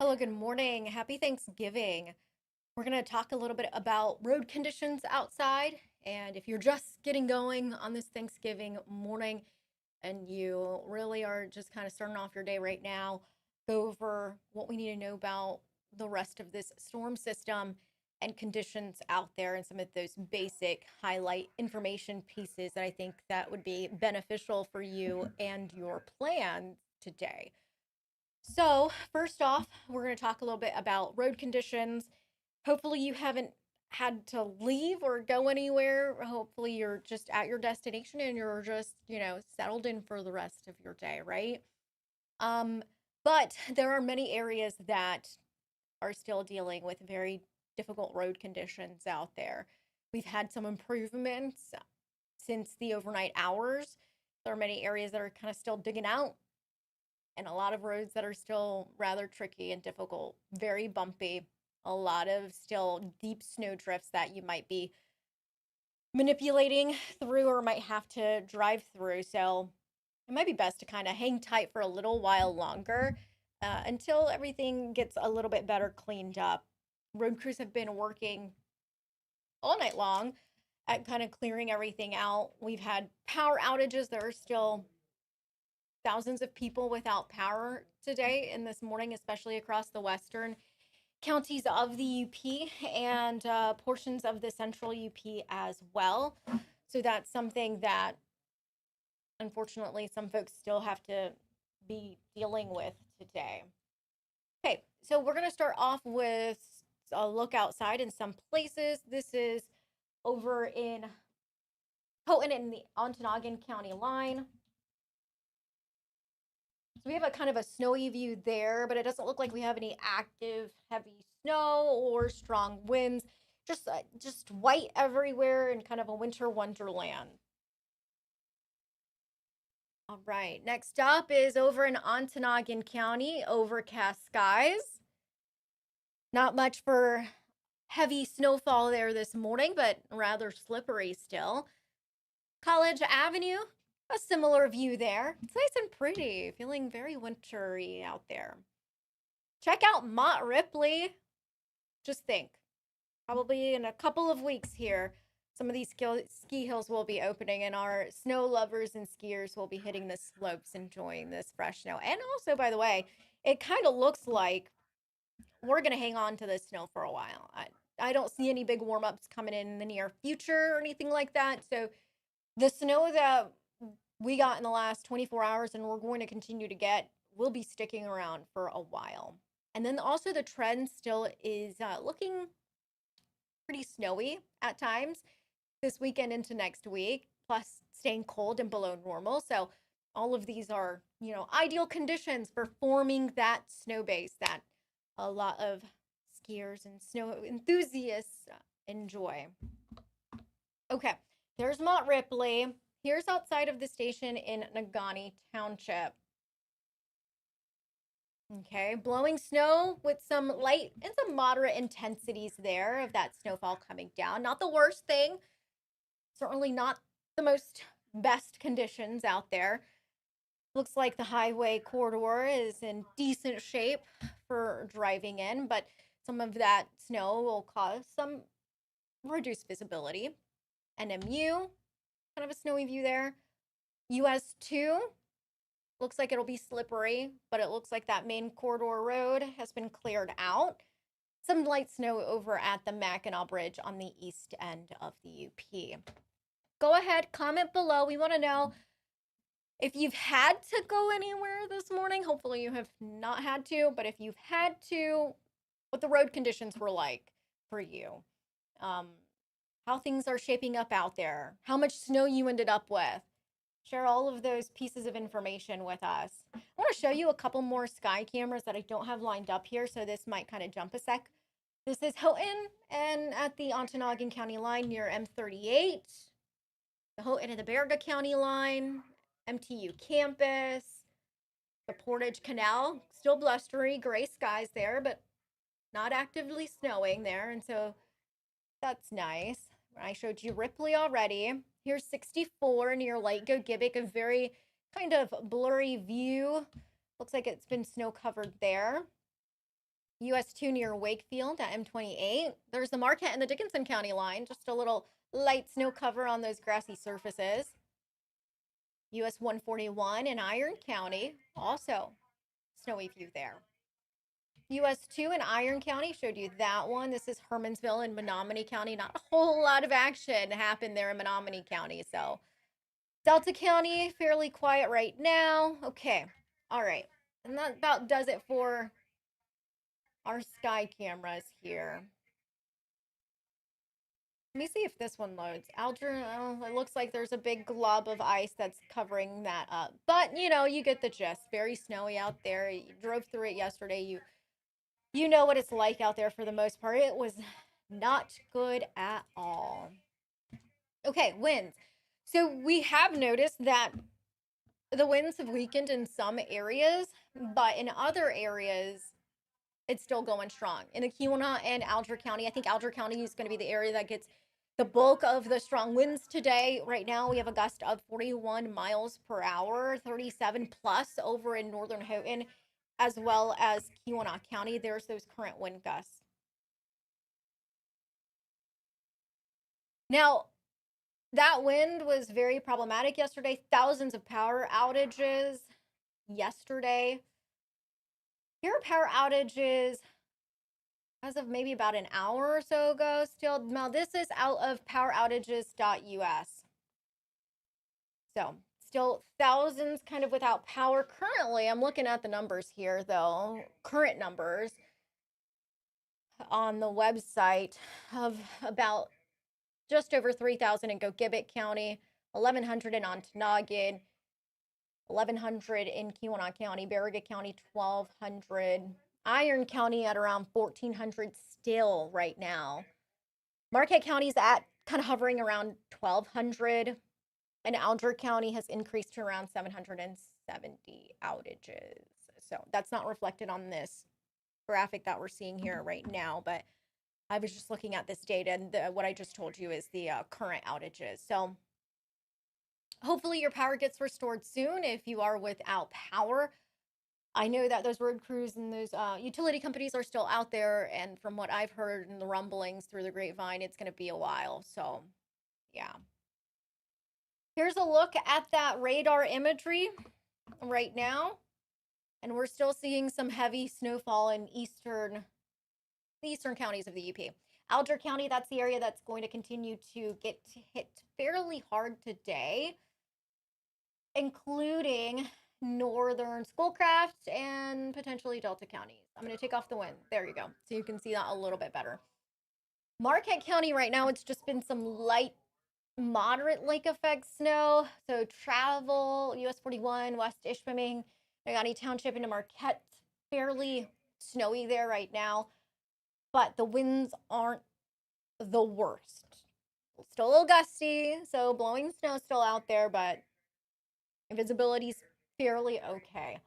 Hello, good morning. Happy Thanksgiving. We're going to talk a little bit about road conditions outside. And if you're just getting going on this Thanksgiving morning and you really are just kind of starting off your day right now, go over what we need to know about the rest of this storm system and conditions out there and some of those basic highlight information pieces that I think that would be beneficial for you and your plan today. So, first off, we're going to talk a little bit about road conditions. Hopefully, you haven't had to leave or go anywhere. Hopefully, you're just at your destination and you're just, settled in for the rest of your day, right? Um, but there are many areas that are still dealing with very difficult road conditions out there. We've had some improvements since the overnight hours. There are many areas that are kind of still digging out and a lot of roads that are still rather tricky and difficult, very bumpy, a lot of still deep snow drifts that you might be manipulating through or might have to drive through. So it might be best to kind of hang tight for a little while longer until everything gets a little bit better cleaned up. Road crews have been working all night long at kind of clearing everything out. We've had power outages. There are still thousands of people without power today and this morning, especially across the western counties of the UP and portions of the central UP as well. So that's something that unfortunately some folks still have to be dealing with today. Okay, so we're going to start off with a look outside in some places. This is over in Houghton in the Ontonagon County line. So we have a kind of a snowy view there, but it doesn't look like we have any active heavy snow or strong winds. Just white everywhere and kind of a winter wonderland. All right, next up is over in Ontonagon County, overcast skies. Not much for heavy snowfall there this morning, but rather slippery still. College Avenue, a similar view there. It's nice and pretty, feeling very wintry out there. Check out Mott Ripley. Just think, probably in a couple of weeks here, some of these ski hills will be opening and our snow lovers and skiers will be hitting the slopes, enjoying this fresh snow. And also, by the way, it kind of looks like we're going to hang on to this snow for a while. I don't see any big warm ups coming in the near future or anything like that. So the snow that we got in the last 24 hours and we're going to continue to get will be sticking around for a while. And then also the trend still is looking pretty snowy at times this weekend into next week, plus staying cold and below normal. So all of these are, ideal conditions for forming that snow base that a lot of skiers and snow enthusiasts enjoy. Okay, there's Mont Ripley. Here's outside of the station in Negaunee Township. Okay, blowing snow with some light and some moderate intensities there of that snowfall coming down. Not the worst thing. Certainly not the most best conditions out there. Looks like the highway corridor is in decent shape for driving in, but some of that snow will cause some reduced visibility. NMU, kind of a snowy view there. US 2, looks like it'll be slippery, but it looks like that main corridor road has been cleared out. Some light snow over at the Mackinac Bridge on the east end of the UP. Go ahead, comment below. We want to know if you've had to go anywhere this morning. Hopefully you have not had to, but if you've had to, what the road conditions were like for you. How things are shaping up out there, how much snow you ended up with. Share all of those pieces of information with us. I want to show you a couple more sky cameras that I don't have lined up here, so this might kind of jump a sec. This is Houghton and at the Ontonagon County line near M38, the Houghton and the Berga County line, MTU campus, the Portage Canal, still blustery, gray skies there, but not actively snowing there, and so that's nice. I showed you Ripley already. Here's 64 near Lake Gogebic, a very kind of blurry view. Looks like it's been snow covered there. US 2 near Wakefield at M28. There's the Marquette and the Dickinson County line, just a little light snow cover on those grassy surfaces. US 141 in Iron County, also snowy view there. US 2 in Iron County, showed you that one. This is Hermansville in Menominee County. Not a whole lot of action happened there in Menominee County. So Delta County, fairly quiet right now. Okay, all right. And that about does it for our sky cameras here. Let me see if this one loads. Alger, oh, it looks like there's a big glob of ice that's covering that up. But, you know, you get the gist. Very snowy out there. You drove through it yesterday. You know what it's like out there for the most part. It was not good at all. Okay, winds. So we have noticed that the winds have weakened in some areas, but in other areas, it's still going strong. In the Keweenaw and Alger County, I think Alger County is going to be the area that gets the bulk of the strong winds today. Right now, we have a gust of 41 miles per hour, 37 plus over in northern Houghton, as well as Keweenaw County. There's those current wind gusts. Now, that wind was very problematic yesterday. Thousands of power outages yesterday. Here are power outages as of maybe about an hour or so ago still. Now, this is out of poweroutages.us. So, still thousands kind of without power. Currently, I'm looking at the numbers here, though. Current numbers on the website of about just over 3,000 in Gogibic County, 1,100 in Ontonagon, 1,100 in Keweenaw County, Barriga County, 1,200. Iron County at around 1,400 still right now. Marquette County's at kind of hovering around 1,200. And Alger County has increased to around 770 outages. So that's not reflected on this graphic that we're seeing here right now, but I was just looking at this data, and what I just told you is the current outages. So hopefully your power gets restored soon if you are without power. I know that those road crews and those utility companies are still out there, and from what I've heard in the rumblings through the grapevine, it's going to be a while. So, yeah. Here's a look at that radar imagery right now, and we're still seeing some heavy snowfall in the eastern counties of the UP. Alger County, that's the area that's going to continue to get hit fairly hard today, including northern Schoolcraft and potentially Delta counties. I'm going to take off the wind. There you go. So you can see that a little bit better. Marquette County right now, it's just been some light, moderate lake effect snow. So travel, US 41, West Ishpeming, Nagani Township into Marquette, fairly snowy there right now. But the winds aren't the worst. Still a little gusty, so blowing snow still out there, but visibility's fairly okay.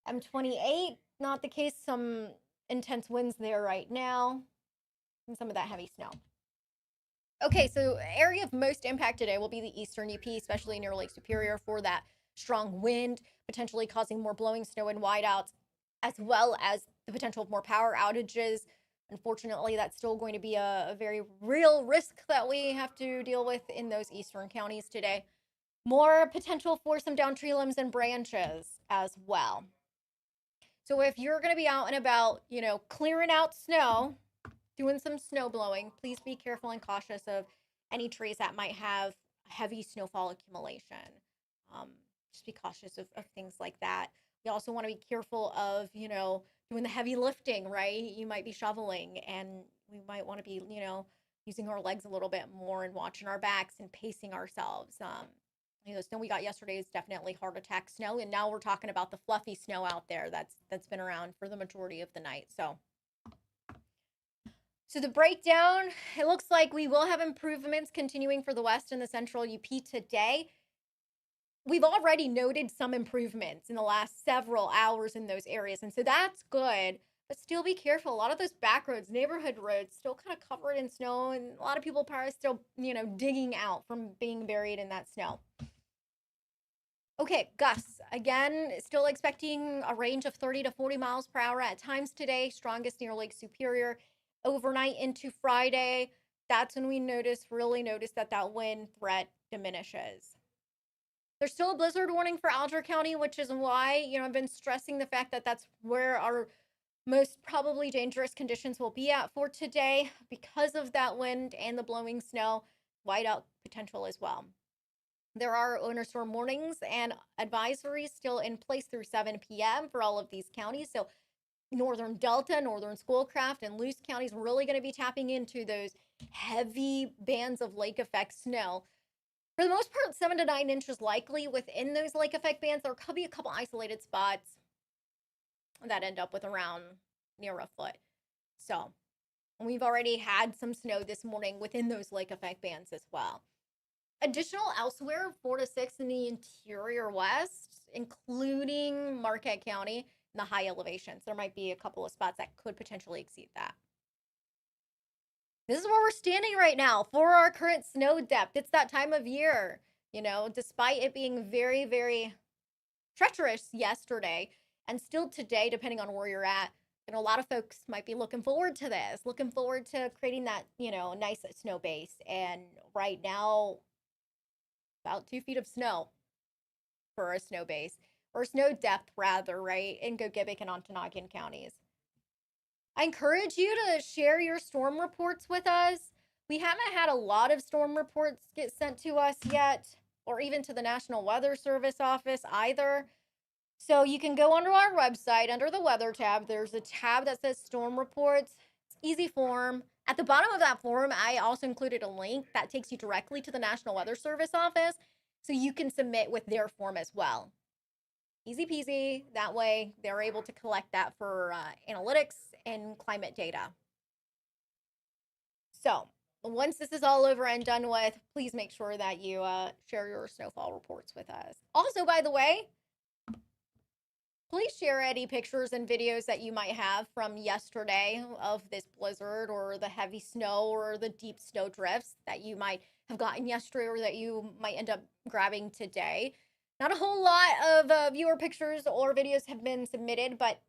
M28, not the case. Some intense winds there right now, and some of that heavy snow. Okay, so area of most impact today will be the eastern UP, especially near Lake Superior, for that strong wind, potentially causing more blowing snow and whiteouts, as well as the potential of more power outages. Unfortunately, that's still going to be a very real risk that we have to deal with in those eastern counties today. More potential for some downed tree limbs and branches as well. So if you're going to be out and about, clearing out snow, doing some snow blowing, please be careful and cautious of any trees that might have heavy snowfall accumulation. Just be cautious of things like that. You also want to be careful of, doing the heavy lifting, right? You might be shoveling, and we might want to be, using our legs a little bit more and watching our backs and pacing ourselves. The snow we got yesterday is definitely heart attack snow, and now we're talking about the fluffy snow out there that's been around for the majority of the night. So the breakdown, it looks like we will have improvements continuing for the west and the central UP today. We've already noted some improvements in the last several hours in those areas, and so that's good, but still be careful. A lot of those back roads, neighborhood roads, still kind of covered in snow, and a lot of people probably still, digging out from being buried in that snow. Okay, gusts. Again, still expecting a range of 30 to 40 miles per hour at times today, strongest near Lake Superior. Overnight into Friday, that's when we really notice that that wind threat diminishes. There's still a blizzard warning for Alger County, which is why, I've been stressing the fact that that's where our most probably dangerous conditions will be at for today because of that wind and the blowing snow, whiteout potential as well. There are owner storm warnings and advisories still in place through 7 p.m. for all of these counties. So, Northern Delta, Northern Schoolcraft, and Luce counties really going to be tapping into those heavy bands of lake effect snow. For the most part, 7 to 9 inches likely within those lake effect bands. There could be a couple isolated spots that end up with around near a foot. So, we've already had some snow this morning within those lake effect bands as well. Additional elsewhere, 4 to 6 in the interior west, including Marquette County in the high elevations. There might be a couple of spots that could potentially exceed that. This is where we're standing right now for our current snow depth. It's that time of year, despite it being very, very treacherous yesterday and still today, depending on where you're at. A lot of folks might be looking forward to this, looking forward to creating that, nice snow base. And right now, about 2 feet of snow for a snow base, or snow depth rather, right, in Gogebic and Ontonagon counties. I encourage you to share your storm reports with us. We haven't had a lot of storm reports get sent to us yet, or even to the National Weather Service office either. So you can go onto our website under the weather tab. There's a tab that says storm reports. It's easy form. At the bottom of that form, I also included a link that takes you directly to the National Weather Service office so you can submit with their form as well. Easy peasy. That way they're able to collect that for analytics and climate data. So once this is all over and done with, please make sure that you share your snowfall reports with us. Also, by the way, please share any pictures and videos that you might have from yesterday of this blizzard or the heavy snow or the deep snow drifts that you might have gotten yesterday or that you might end up grabbing today. Not a whole lot of viewer pictures or videos have been submitted, but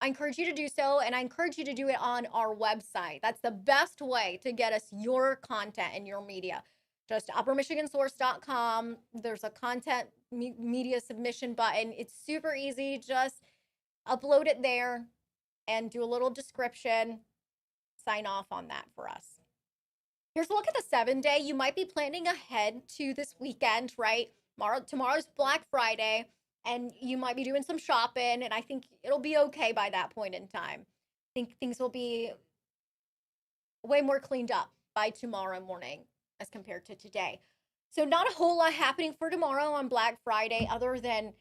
I encourage you to do so, and I encourage you to do it on our website. That's the best way to get us your content and your media. Just uppermichigansource.com. There's a content media submission button. It's super easy. Just upload it there and do a little description. Sign off on that for us. Here's a look at the 7-day. You might be planning ahead to this weekend, right? Tomorrow's Black Friday, and you might be doing some shopping, and I think it'll be okay by that point in time. I think things will be way more cleaned up by tomorrow morning as compared to today. So not a whole lot happening for tomorrow on Black Friday other than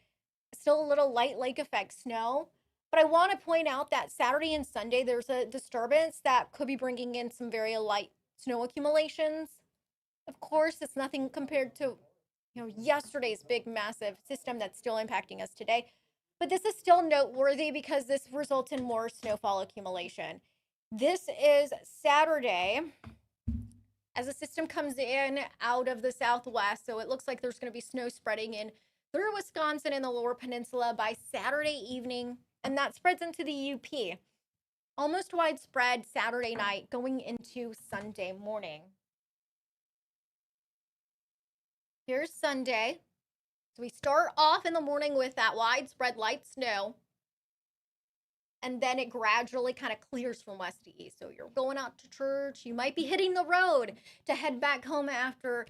still a little light lake effect snow. But I want to point out that Saturday and Sunday, there's a disturbance that could be bringing in some very light snow accumulations. Of course, it's nothing compared to, yesterday's big, massive system that's still impacting us today. But this is still noteworthy because this results in more snowfall accumulation. This is Saturday as the system comes in out of the southwest. So it looks like there's going to be snow spreading in through Wisconsin and the lower peninsula by Saturday evening. And that spreads into the UP. Almost widespread Saturday night going into Sunday morning. Here's Sunday. So we start off in the morning with that widespread light snow. And then it gradually kind of clears from west to east. So you're going out to church. You might be hitting the road to head back home after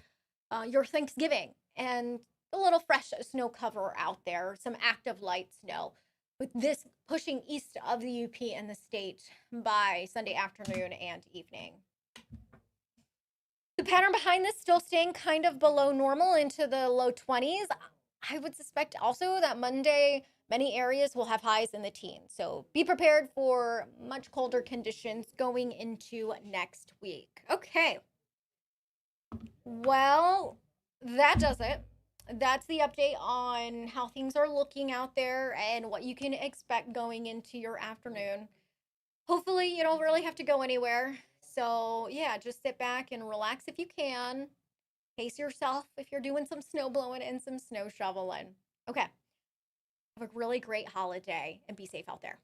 your Thanksgiving. And a little fresh snow cover out there, some active light snow. With this pushing east of the UP and the state by Sunday afternoon and evening. The pattern behind this still staying kind of below normal into the low 20s. I would suspect also that Monday, many areas will have highs in the teens. So be prepared for much colder conditions going into next week. Okay. Well, that does it. That's the update on how things are looking out there and what you can expect going into your afternoon. Hopefully, you don't really have to go anywhere. So, yeah, just sit back and relax if you can. Pace yourself if you're doing some snow blowing and some snow shoveling. Okay. Have a really great holiday and be safe out there.